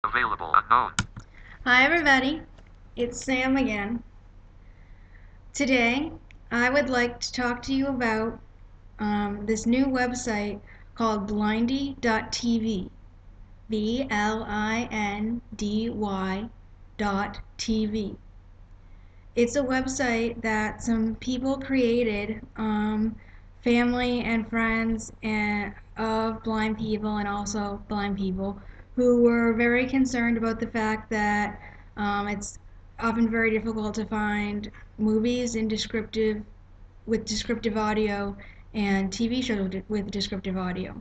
Available unknown. Hi, everybody. It's Sam again. Today, I would like to talk to you about this new website called blindy.tv. BLINDY.TV. It's a website that some people created, family and friends of blind people and also blind people who were very concerned about the fact that it's often very difficult to find movies in descriptive audio and TV shows with descriptive audio.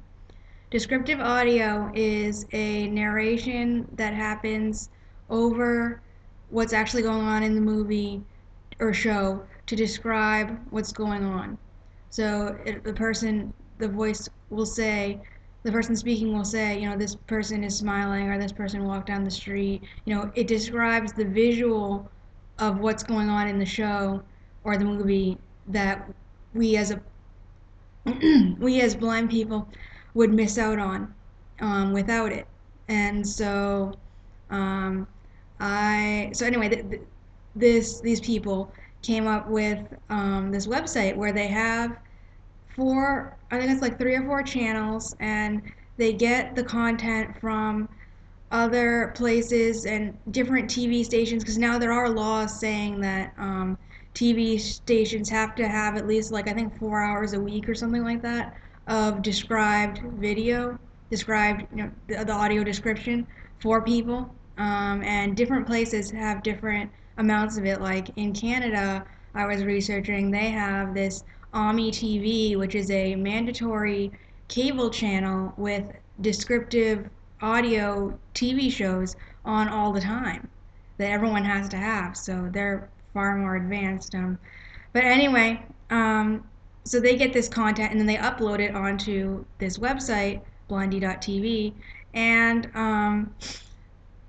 Descriptive audio is a narration that happens over what's actually going on in the movie or show to describe what's going on. So the voice will say, the person speaking will say, this person is smiling or this person walked down the street. It describes the visual of what's going on in the show or the movie that we as a we as blind people would miss out on without it. And so, um, so anyway, these people came up with this website where they have four, I think it's like three or four channels, and they get the content from other places and different TV stations because now there are laws saying that TV stations have to have at least like I think 4 hours a week or something like that of described video, described the audio description for people, and different places have different amounts of it. Like in Canada, I was researching, they have this Ami TV, which is a mandatory cable channel with descriptive audio TV shows on all the time that everyone has to have. So they're far more advanced. But anyway, so they get this content and then they upload it onto this website, blindy.tv, and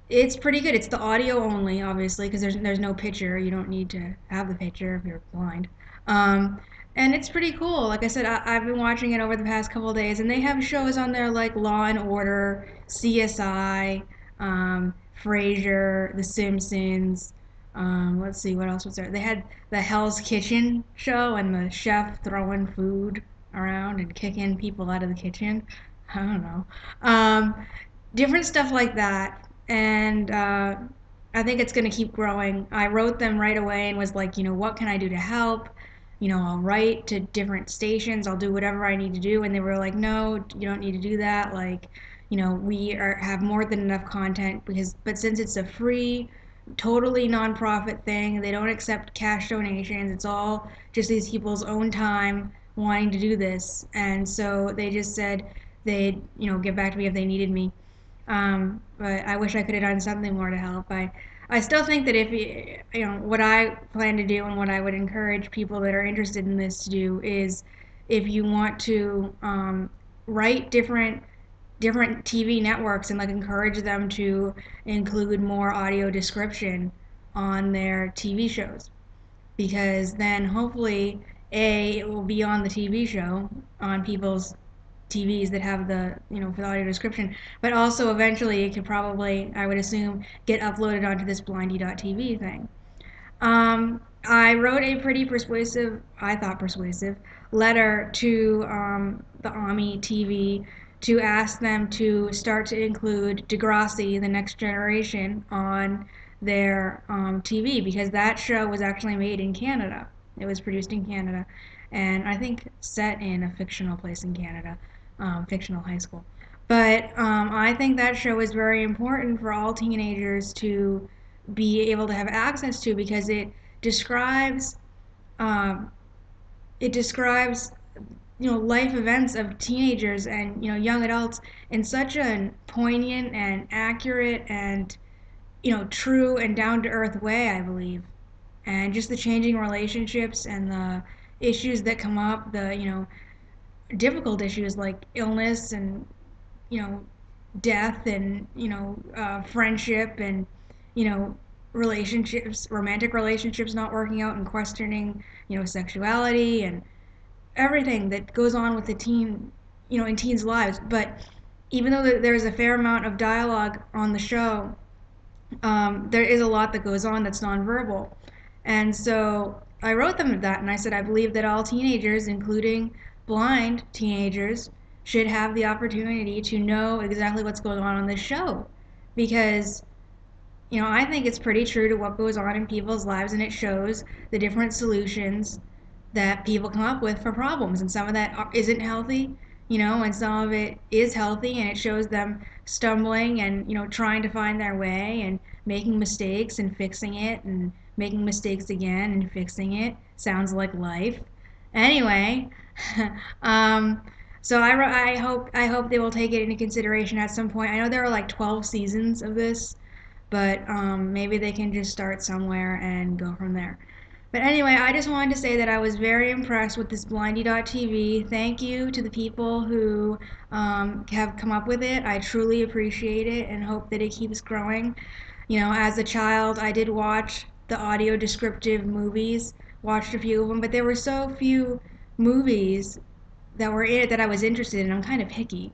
it's pretty good. It's the audio only, obviously, because there's no picture. You don't need to have the picture if you're blind. Um, and it's pretty cool. Like I said, I've been watching it over the past couple of days, and they have shows on there like Law and Order, CSI, Frasier, The Simpsons. Let's see, what else was there? They had the Hell's Kitchen show and the chef throwing food around and kicking people out of the kitchen. I don't know. Um, Different stuff like that. And I think it's going to keep growing. I wrote them right away and was like, what can I do to help? I'll write to different stations. I'll do whatever I need to do. And they were like, no, you don't need to do that. Like, have more than enough content but since it's a free, totally nonprofit thing, they don't accept cash donations. It's all just these people's own time wanting to do this. And so they just said they'd, get back to me if they needed me. But I wish I could have done something more to help. I still think that if what I plan to do and what I would encourage people that are interested in this to do is if you want to write different TV networks and like encourage them to include more audio description on their TV shows because then hopefully it will be on the TV show on people's TVs that have for the audio description, but also eventually it could probably, I would assume, get uploaded onto this blindy.tv thing. I wrote a pretty persuasive, I thought persuasive, letter to the Ami TV to ask them to start to include Degrassi, the next generation, on their TV because that show was actually made in Canada. It was produced in Canada and I think set in a fictional place in Canada, fictional high school. But I think that show is very important for all teenagers to be able to have access to because describes um, it describes life events of teenagers and young adults in such a poignant and accurate and true and down to earth way, I believe. And just the changing relationships and the issues that come up, the difficult issues like illness and you know death and friendship and you know relationships, romantic relationships not working out and questioning sexuality and everything that goes on with the teen in teens lives. But even though there's a fair amount of dialogue on the show, there is a lot that goes on that's nonverbal. And so I wrote them that, and I said, I believe that all teenagers, including blind teenagers, should have the opportunity to know exactly what's going on this show. Because, I think it's pretty true to what goes on in people's lives, and it shows the different solutions that people come up with for problems. And some of that isn't healthy, and some of it is healthy, and it shows them stumbling and, trying to find their way and making mistakes and fixing it and making mistakes again and fixing it. Sounds like life. Anyway, um, so I hope they will take it into consideration at some point. I know there are like 12 seasons of this, but maybe they can just start somewhere and go from there. But anyway, I just wanted to say that I was very impressed with this Blindy.tv. Thank you to the people who have come up with it. I truly appreciate it and hope that it keeps growing. As a child, I did watch the audio descriptive movies, watched a few of them, but there were so few movies that were in it that I was interested in. I'm kind of picky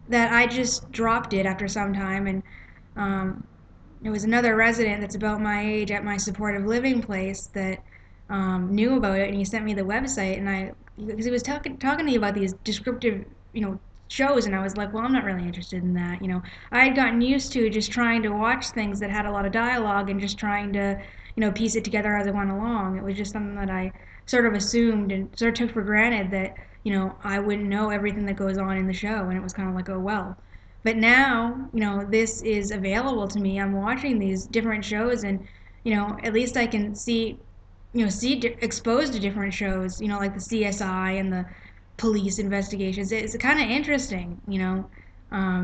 that I just dropped it after some time, and um, there was another resident that's about my age at my supportive living place that knew about it, and he sent me the website, and because he was talking to me about these descriptive, shows, and I was like, well, I'm not really interested in that. I had gotten used to just trying to watch things that had a lot of dialogue and just trying to, piece it together as I went along. It was just something that I sort of assumed and sort of took for granted that, I wouldn't know everything that goes on in the show, and it was kind of like, oh well. But now, this is available to me. I'm watching these different shows, and at least I can see, exposed to different shows, like the CSI and the police investigations. It's kind of interesting,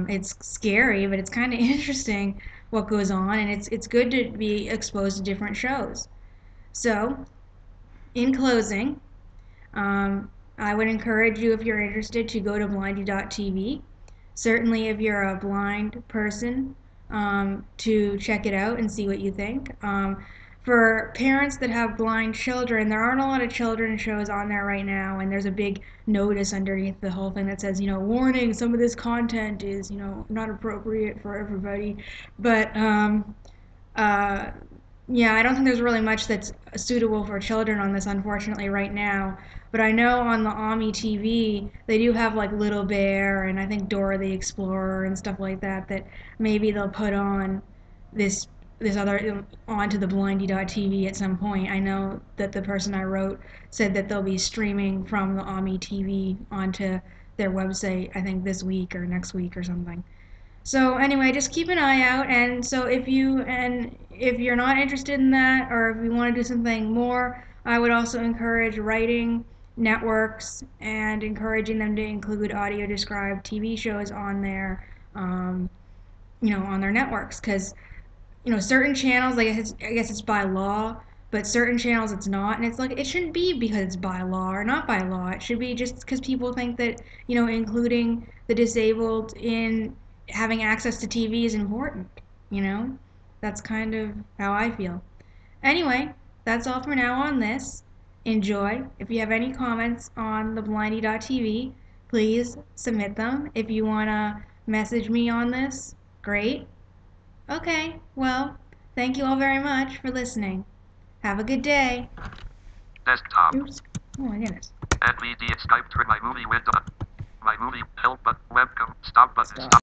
it's scary, but it's kind of interesting what goes on, and it's good to be exposed to different shows. So, in closing, um, I would encourage you, if you're interested, to go to blindy.tv. Certainly, if you're a blind person, to check it out and see what you think. For parents that have blind children, there aren't a lot of children's shows on there right now, and there's a big notice underneath the whole thing that says, warning, some of this content is, not appropriate for everybody. But uh, yeah, I don't think there's really much that's suitable for children on this, unfortunately, right now. But I know on the Ami TV, they do have like Little Bear and I think Dora the Explorer and stuff like that, that maybe they'll put on this this other onto the blindy.tv at some point. I know that the person I wrote said that they'll be streaming from the Ami TV onto their website, I think this week or next week or something. So anyway, just keep an eye out. And so if you're not interested in that, or if you want to do something more, I would also encourage writing networks and encouraging them to include audio described TV shows on um, on their networks. Because certain channels, like I guess it's by law, but certain channels it's not, and it's like it shouldn't be because it's by law or not by law. It should be just because people think that including the disabled in having access to TV is important. You know, that's kind of how I feel. Anyway, that's all for now on this. Enjoy. If you have any comments on the blindy.tv, please submit them. If you want to message me on this, great. Okay, well, thank you all very much for listening. Have a good day. Desktop. Oops. Oh my goodness. NVD Skype through my movie window. My movie help button. Webcam. Stop button. Stop. Stop.